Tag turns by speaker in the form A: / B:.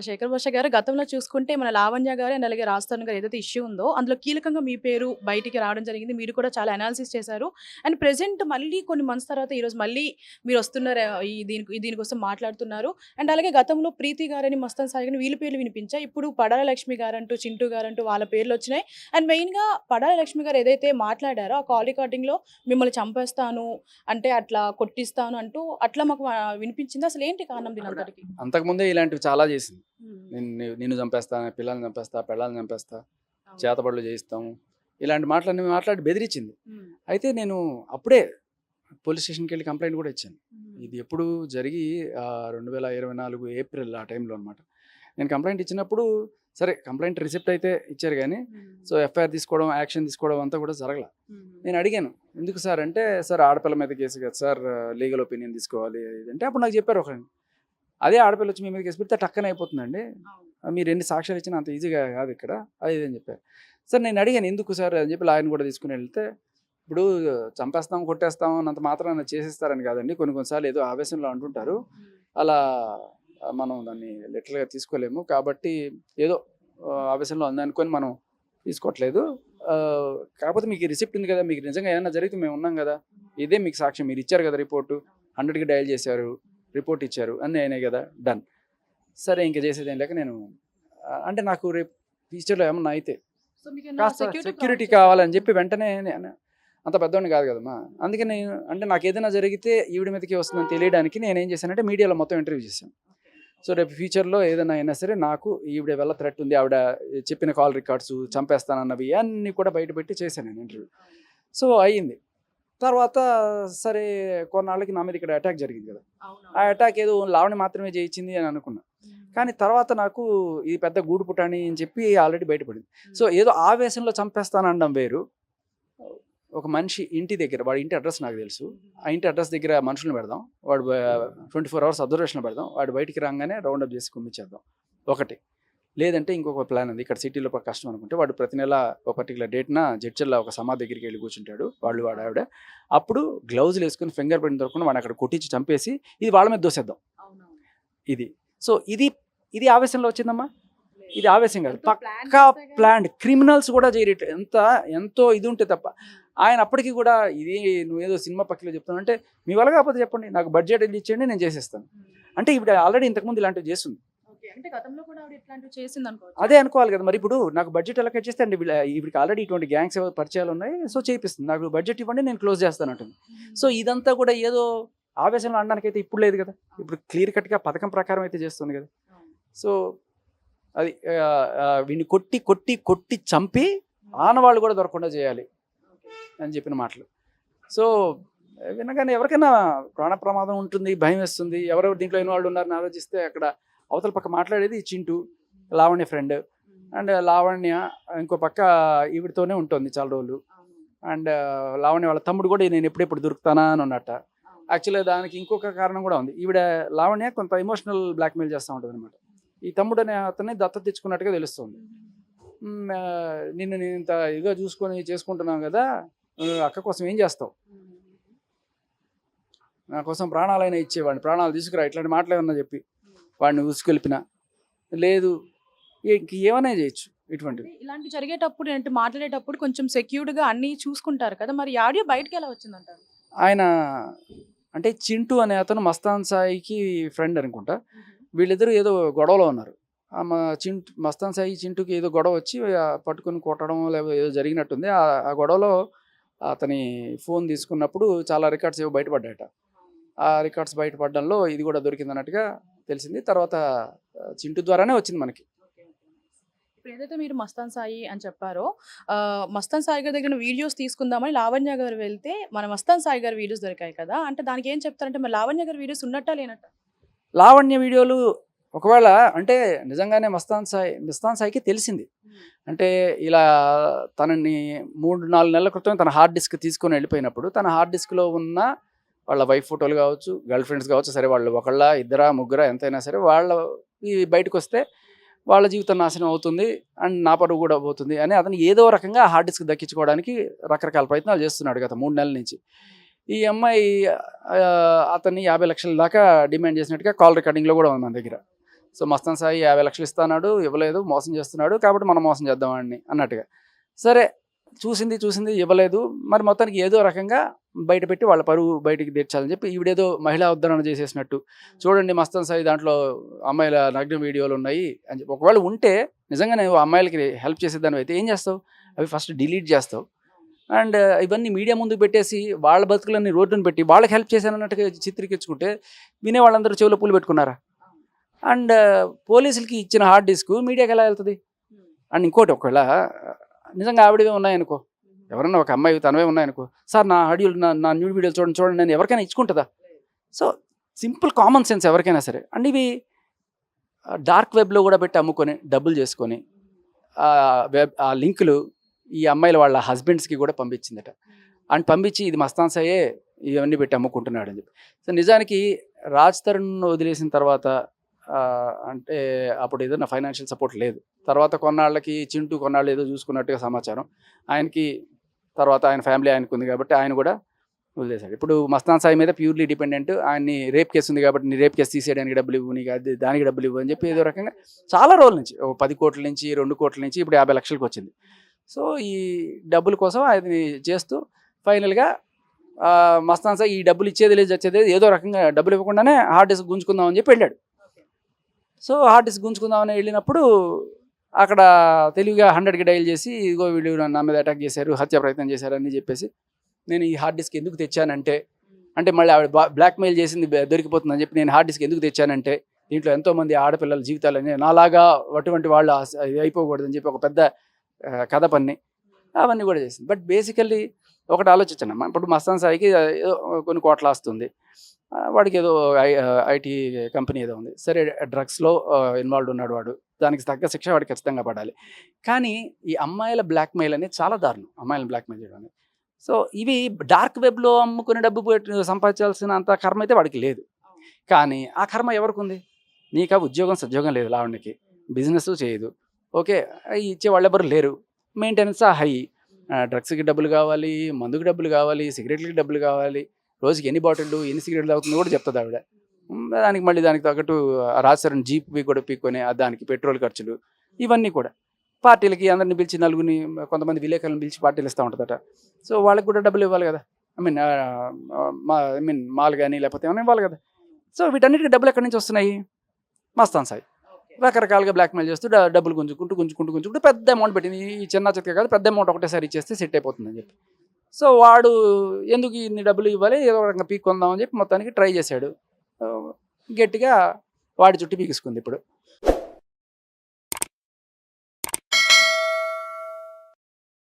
A: శేఖర్ భాష గారు గతంలో చూసుకుంటే మన లావణ్య గారు అండ్ అలాగే రాజస్థాన్ గారు ఏదైతే ఇష్యూ ఉందో అందులో కీలకంగా మీ పేరు బయటికి రావడం జరిగింది. మీరు కూడా చాలా అనాలిసిస్ చేశారు. అండ్ ప్రెజెంట్ మళ్ళీ కొన్ని మంత్స్ తర్వాత ఈరోజు మళ్ళీ మీరు వస్తున్నారు దీనికోసం మాట్లాడుతున్నారు. అండ్ అలాగే గతంలో ప్రీతి గారని, మస్తాన్ సాయి గారని వీళ్ళ పేర్లు వినిపించాయి. ఇప్పుడు పడాల లక్ష్మి గారంటూ, చింటూ గారంటూ వాళ్ళ పేర్లు వచ్చినాయి. అండ్ మెయిన్‌గా పడాల లక్ష్మి గారు ఏదైతే మాట్లాడారో ఆ కాల్ రికార్డింగ్‌లో మిమ్మల్ని చంపేస్తాను అంటే అట్లా కొట్టిస్తాను అంటూ అట్లా మాకు వినిపించింది. అసలు ఏంటి కారణం దీనంతటికి?
B: అంతకుముందే ఇలాంటివి చాలా చేసింది.
A: హ్మ్.
B: నిన్ను చంపేస్తా, పిల్లల్ని చంపేస్తా, పెళ్ళాలను చంపేస్తా,
A: అవును.
B: చేతబడులు చేయిస్తాము. ఇలాంటి మాటలన్నీ మాట్లాడి బెదిరించింది.
A: హ్మ్.
B: అయితే నేను అప్పుడే పోలీస్ స్టేషన్‌కెళ్ళి కంప్లెయింట్ కూడా ఇచ్చాను.
A: హ్మ్.
B: ఇది ఎప్పుడు జరిగి 2024 ఏప్రిల్ ఆ టైంలో అనమాట. నేను కంప్లెయింట్ ఇచ్చినప్పుడు సరే కంప్లెయింట్ రిసిప్ట్ అయితే ఇచ్చారు గానీ, సో ఎఫ్ఐఆర్ తీసుకోవడం, యాక్షన్ తీసుకోవడం అంతా కూడా జరగల. నేను అడిగాను, ఎందుకు సార్ అంటే, సార్ ఆడపిల్ల మీద కేసు కదా సార్, లీగల్ ఒపీనియన్ తీసుకోవాలి ఇది అంటే, అప్పుడు నాకు చెప్పారు ఒకళ్ళు, అదే ఆడపిల్ల వచ్చి మీ మీద కేసు పెడితే టక్కన అయిపోతుందండి, మీరు ఎన్ని సాక్ష్యాలు ఇచ్చినా అంత ఈజీగా కాదు ఇక్కడ, అది ఇది అని చెప్పారు. సార్ నేను అడిగాను ఎందుకు సార్ అని చెప్పి లాయర్ని కూడా తీసుకుని వెళ్తే, ఇప్పుడు చంపేస్తాం కొట్టేస్తాం అన్నంత మాత్రాన చేసేస్తారని కాదండి, కొన్నిసార్లు ఏదో ఆవేశంలో అంటుంటారు, అలా మనం దాన్ని లిటరల్గా తీసుకోలేము, కాబట్టి ఏదో ఆవేశంలో ఉందనుకొని మనం తీసుకోవట్లేదు, కాకపోతే మీకు రిసిప్ట్ ఉంది కదా, మీకు నిజంగా ఏమైనా జరిగితే మేము ఉన్నాం కదా, ఇదే మీకు సాక్ష్యం, మీరు ఇచ్చారు కదా రిపోర్టు, 100కి డయల్ చేశారు, రిపోర్ట్ ఇచ్చారు అన్నీ అయినాయి కదా, డన్. సరే ఇంకా చేసేది ఏం లేక నేను అంటే నాకు రేపు ఫ్యూచర్లో ఏమన్నా అయితే కాస్త సెక్యూరిటీ కావాలని చెప్పి వెంటనే అంత పెద్దవాడిని కాదు కదమ్మా, అందుకే నేను అంటే నాకు ఏదైనా జరిగితే ఈవిడ మీదకి వస్తుందని తెలియడానికి నేను ఏం చేశానంటే మీడియాలో మొత్తం ఇంటర్వ్యూ చేశాను. సో రేపు ఫ్యూచర్లో ఏదైనా అయినా సరే నాకు ఈవిడ వల్ల థ్రెట్ ఉంది, ఆవిడ చెప్పిన కాల్ రికార్డ్స్ చంపేస్తానన్నవి అన్నీ కూడా బయటపెట్టి చేశాను నేను ఇంటర్వ్యూ. సో అయ్యింది. తర్వాత సరే కొన్నాళ్ళకి నా మీద ఇక్కడ అటాక్ జరిగింది కదా, ఆ అటాక్ ఏదో లావణ్య మాత్రమే చేయించింది అని అనుకున్నా, కానీ తర్వాత నాకు ఇది పెద్ద గూడు పుటాని అని చెప్పి ఆల్రెడీ బయటపడింది. సో ఏదో ఆవేశంలో చంపేస్తానడం వేరు, ఒక మనిషి ఇంటి దగ్గర, వాడి ఇంటి అడ్రస్ నాకు తెలుసు, ఆ ఇంటి అడ్రస్ దగ్గర మనుషులను పెడదాం, వాడు 24 hours అబ్జర్వేషన్ పెడదాం, వాడు బయటికి రాగానే రౌండప్ చేసి కుమ్మించేద్దాం ఒకటి, లేదంటే ఇంకొక ప్లాన్ ఉంది, ఇక్కడ సిటీలో కష్టం అనుకుంటే వాడు ప్రతి నెల ఒక పర్టికులర్ డేట్న జడ్చర్ల ఒక సమాధి దగ్గరికి వెళ్ళి కూర్చుంటాడు, వాడు ఆవిడ, అప్పుడు గ్లౌజులు వేసుకుని ఫింగర్ ప్రింట్ దొరకకుండా వాడిని అక్కడ కొట్టించి చంపేసి ఇది వాళ్ళ మీద దోసేద్దాం, ఇది. సో ఇది ఆవేశంలో వచ్చిందమ్మా, ఇది ఆవేశం కాదు, పక్కా ప్లాన్, క్రిమినల్స్ కూడా చేయరేట్ ఎంతో ఇది ఉంటే తప్ప. ఆయన అప్పటికి కూడా ఇది నువ్వేదో సినిమా పక్కలో చెప్తాను అంటే, మీ వల్ల కాకపోతే చెప్పండి, నాకు బడ్జెట్ వెళ్ళి ఇచ్చేయండి నేను చేసేస్తాను అంటే, ఇప్పుడు ఆల్రెడీ ఇంతకుముందు ఇలాంటివి చేస్తుంది, అదే అనుకోవాలి కదా మరి. ఇప్పుడు నాకు బడ్జెట్ ఎలకేట్ చేస్తే అండి వీడికి ఆల్రెడీ ఇటువంటి గ్యాంగ్స్ పరిచయాలు ఉన్నాయి, సో చేపిస్తుంది, నాకు బడ్జెట్ ఇవ్వండి నేను క్లోజ్ చేస్తాను అంటుంది. సో ఇదంతా కూడా ఏదో ఆవేశంలో అనడానికి అయితే ఇప్పుడు లేదు కదా, ఇప్పుడు క్లియర్ కట్గా పథకం ప్రకారం అయితే చేస్తుంది కదా. సో అది వీడిని కొట్టి కొట్టి కొట్టి చంపి ఆనవాళ్ళు కూడా దొరకకుండా చేయాలి అని చెప్పిన మాటలు. సో వినగానే ఎవరికైనా ప్రాణ ప్రమాదం ఉంటుంది, భయం వేస్తుంది, ఎవరెవరు దీంట్లో ఇన్వాల్వ్ ఉన్నారని ఆలోచిస్తే అక్కడ అవతల పక్క మాట్లాడేది చింటూ, లావణ్య ఫ్రెండ్, అండ్ లావణ్య ఇంకో పక్క ఈవిడితోనే ఉంటుంది చాలా రోజులు, అండ్ లావణ్య వాళ్ళ తమ్ముడు కూడా నేను ఎప్పుడెప్పుడు దొరుకుతానా అని ఉన్నట్ట. యాక్చువల్గా దానికి ఇంకొక కారణం కూడా ఉంది, ఈవిడ లావణ్య కొంత ఎమోషనల్ బ్లాక్మెయిల్ చేస్తూ ఉంటుంది అనమాట. ఈ తమ్ముడు అనే అతన్ని దత్తత తెచ్చుకున్నట్టుగా తెలుస్తుంది, నిన్ను నేను ఇంత ఇదిగా చూసుకొని చేసుకుంటున్నాను కదా, అక్క కోసం ఏం చేస్తావు, నా కోసం ప్రాణాలైనా ఇచ్చేవాడిని, ప్రాణాలు తీసుకురా, ఇట్లాంటి మాటలు ఏమన్నా చెప్పి వాడిని ఉసుకెళ్ళిపినా లేదు, ఏమైనా చేయొచ్చు ఇటువంటివి.
A: ఇలాంటి జరిగేటప్పుడు అంటే మాట్లాడేటప్పుడు కొంచెం సెక్యూర్డ్గా అన్ని చూసుకుంటారు కదా, మరి ఆడియో బయటకి ఎలా వచ్చిందంటారు?
B: ఆయన అంటే చింటూ అనే అతను మస్తాన్ సాయికి ఫ్రెండ్ అనుకుంటా, వీళ్ళిద్దరూ ఏదో గొడవలో ఉన్నారు, మస్తాన్ సాయి చింటూకి ఏదో గొడవ వచ్చి పట్టుకొని కొట్టడం లేకపోతే ఏదో జరిగినట్టుంది, ఆ గొడవలో అతని ఫోన్ తీసుకున్నప్పుడు చాలా రికార్డ్స్ ఏవో బయటపడ్డాయట, ఆ రికార్డ్స్ బయటపడడంలో ఇది కూడా దొరికింది అన్నట్టుగా తెలిసింది. తర్వాత చింటూ ద్వారానే వచ్చింది మనకి.
A: ఇప్పుడు ఏదైతే మీరు మస్తాన్ సాయి అని చెప్పారో, మస్తాన్ సాయి గారి దగ్గర వీడియోస్ తీసుకుందామని లావణ్య గారు వెళ్తే మన మస్తాన్ సాయి గారి వీడియోస్ దొరికాయి కదా, అంటే దానికి ఏం చెప్తారంటే మరి లావణ్య గారి వీడియోస్ ఉన్నట్టా లేనట్ట?
B: లావణ్య వీడియోలు ఒకవేళ అంటే నిజంగానే మస్తాన్ సాయికి తెలిసింది, అంటే ఇలా తనని 3-4 నెలల క్రితం తన హార్డ్ డిస్క్ తీసుకొని వెళ్ళిపోయినప్పుడు తన హార్డ్ డిస్క్లో ఉన్న వాళ్ళ వైఫ్ ఫోటోలు కావచ్చు, గర్ల్ ఫ్రెండ్స్ కావచ్చు, సరే వాళ్ళు ఒకళ్ళ ఇద్దరా ముగ్గురా ఎంతైనా సరే వాళ్ళ బయటకు వస్తే వాళ్ళ జీవితం నాశనం అవుతుంది అండ్ నా పరువు కూడా పోతుంది అని అతను ఏదో రకంగా హార్డ్ డిస్క్ దక్కించుకోవడానికి రకరకాల ప్రయత్నాలు చేస్తున్నాడు గత 3 నెలల నుంచి. ఈ అమ్మాయి అతన్ని 50 లక్షల దాకా డిమాండ్ చేసినట్టుగా కాల్ రికార్డింగ్లో కూడా ఉంది మన దగ్గర. సో మస్తాన్ సాయి 50 లక్షలు ఇస్తున్నాడు, ఇవ్వలేదు, మోసం చేస్తున్నాడు, కాబట్టి మనం మోసం చేద్దామని అన్నట్టుగా. సరే చూసింది ఇవ్వలేదు, మరి మొత్తానికి ఏదో రకంగా బయట పెట్టి వాళ్ళ పరువు బయటికి తెచ్చాలని చెప్పి ఈవిడేదో మహిళా ఉద్ధరణ చేసేసినట్టు, చూడండి మస్తాన్ సాయి దాంట్లో అమ్మాయిల నగ్న వీడియోలు ఉన్నాయి అని చెప్పి. ఒకవేళ ఉంటే నిజంగా నువ్వు అమ్మాయిలకి హెల్ప్ చేసేదాన్ని అయితే ఏం చేస్తావు? అవి ఫస్ట్ డిలీట్ చేస్తావు. అండ్ ఇవన్నీ మీడియా ముందుకు పెట్టేసి వాళ్ళ బతుకులన్నీ రోడ్డును పెట్టి వాళ్ళకి హెల్ప్ చేశానన్నట్టుగా చిత్రీకరించుకుంటే వినే వాళ్ళందరూ చెవులో పూలు పెట్టుకున్నారా? అండ్ పోలీసులకి ఇచ్చిన హార్డ్ డిస్క్ మీడియాకి ఎలా వెళ్తుంది? అండ్ ఇంకోటి, ఒకవేళ నిజంగా ఆవిడవే ఉన్నాయనుకో, ఎవరన్నా ఒక అమ్మాయి తనవే ఉన్నాయనుకో, సార్ నా ఆడియోలు నా న్యూడ్ వీడియోలు చూడండి నేను ఎవరికైనా ఇచ్చుకుంటుందా? సో సింపుల్ కామన్ సెన్స్ ఎవరికైనా సరే. అండ్ ఇవి డార్క్ వెబ్లో కూడా పెట్టి అమ్ముకొని డబ్బులు చేసుకొని ఆ లింకులు ఈ అమ్మాయిల వాళ్ళ హస్బెండ్స్కి కూడా పంపించిందట. అండ్ పంపించి ఇది మస్తాన్ సాయే ఇవన్నీ పెట్టి అమ్ముకుంటున్నాడు అని చెప్పి. సో నిజానికి రాజ్ తరుణ్ వదిలేసిన తర్వాత అంటే అప్పుడు ఏదైనా ఫైనాన్షియల్ సపోర్ట్ లేదు. తర్వాత కొన్నాళ్ళకి చింటూ కొన్నాళ్ళు ఏదో చూసుకున్నట్టుగా సమాచారం. ఆయనకి తర్వాత ఆయన ఫ్యామిలీ ఆయనకు ఉంది కాబట్టి ఆయన కూడా వదిలేశాడు. ఇప్పుడు మస్తాన్ సాయి మీద ప్యూర్లీ డిపెండెంట్. ఆయన్ని రేప్ కేసు ఉంది కాబట్టి నీ రేప్ కేసు తీసేయడానికి డబ్బులు ఇవ్వు, నీకు అది దానికి డబ్బులు ఇవ్వు అని చెప్పి ఏదో రకంగా చాలా రోజుల నుంచి 10 కోట్ల నుంచి 2 కోట్ల నుంచి ఇప్పుడు 50 లక్షలకు వచ్చింది. సో ఈ డబ్బుల కోసం అది చేస్తూ ఫైనల్గా మస్తాన్ సాయి ఈ డబ్బులు ఇచ్చేది లేదు వచ్చేది ఏదో రకంగా డబ్బులు ఇవ్వకుండానే హార్డ్ డిస్క్ గుంజుకుందామని చెప్పి వెళ్ళాడు. సో హార్డ్ డిస్క్ గుంజుకుందామని వెళ్ళినప్పుడు అక్కడ తెలివిగా 100కి డైల్ చేసి ఇదిగో వీళ్ళు నా మీద అటాక్ చేశారు, హత్య ప్రయత్నం చేశారు అని చెప్పేసి, నేను ఈ హార్డ్ డిస్క్ ఎందుకు తెచ్చానంటే మళ్ళీ ఆవిడ బ్లాక్మెయిల్ చేసింది దొరికిపోతుందని చెప్పి నేను హార్డ్ డిస్క్ ఎందుకు తెచ్చానంటే దీంట్లో ఎంతోమంది ఆడపిల్లల జీవితాలని నాలాగా అటువంటి వాళ్ళు అయిపోకూడదని చెప్పి ఒక పెద్ద కథ పన్ని అవన్నీ కూడా చేసింది. బట్ బేసికల్లీ ఒకటి ఆలోచించండి, ఇప్పుడు మస్తాన్ సాయికి కొన్ని కోట్ల వస్తుంది, వాడికి ఏదో ఐటీ కంపెనీ ఏదో ఉంది, సరే డ్రగ్స్లో ఇన్వాల్వ్ ఉన్నాడు వాడు, దానికి తగ్గ శిక్ష వాడికి ఖచ్చితంగా పడాలి. కానీ ఈ అమ్మాయిల బ్లాక్మెయిల్ అనేది చాలా దారుణం, అమ్మాయిలను బ్లాక్మెయిల్ చేయడం అనేది. సో ఇవి డార్క్ వెబ్లో అమ్ముకుని డబ్బు సంపాదించాల్సిన అంత కర్మ అయితే వాడికి లేదు. కానీ ఆ కర్మ ఎవరికి ఉంది? నీకు ఆ ఉద్యోగం సద్యోగం లేదు, లావణ్యకి బిజినెస్ చేయదు, ఓకే, ఇచ్చే వాళ్ళు ఎవరు లేరు, మెయింటెనెన్స్ హై, డ్రగ్స్కి డబ్బులు కావాలి, మందుకు డబ్బులు కావాలి, సిగరెట్లకి డబ్బులు కావాలి, రోజుకి ఎన్ని బాటిళ్ళు ఎన్ని సిగరెట్లు తాగుతుందో కూడా చెప్తుంది ఆవిడ. దానికి మళ్ళీ దానికి తగ్గట్టు రాజస్థాన్ జీప్ కూడా పీక్కొని దానికి పెట్రోల్ ఖర్చులు ఇవన్నీ కూడా, పార్టీలకి అందరిని పిలిచి నలుగురిని కొంతమంది విలేకరులను పిలిచి పార్టీలు ఇస్తూ ఉంటుందట. సో వాళ్ళకి కూడా డబ్బులు ఇవ్వాలి కదా, ఐ మీన్ మాల్ కానీ లేకపోతే ఏమైనా ఇవ్వాలి కదా. సో వీటన్నిటికీ డబ్బులు ఎక్కడి నుంచి వస్తున్నాయి? మస్తాన్ సాయి రకరకాలుగా బ్లాక్మెయిల్ చేస్తూ డబ్బులు గుంజుకుంటూ పెద్ద అమౌంట్ పెట్టింది. ఈ చిన్న చిత్క కాదు, పెద్ద అమౌంట్ ఒకటేసారి ఇచ్చేస్తే సెట్ అయిపోతుందని చెప్పి. సో వాడు ఎందుకు ఇన్ని డబ్బులు ఇవ్వాలి, ఏదో ఒక రకంగా పీక్కుందామని చెప్పి మొత్తానికి ట్రై చేశాడు. గట్టిగా వాడి చుట్టూ పీకిసుకుంది ఇప్పుడు.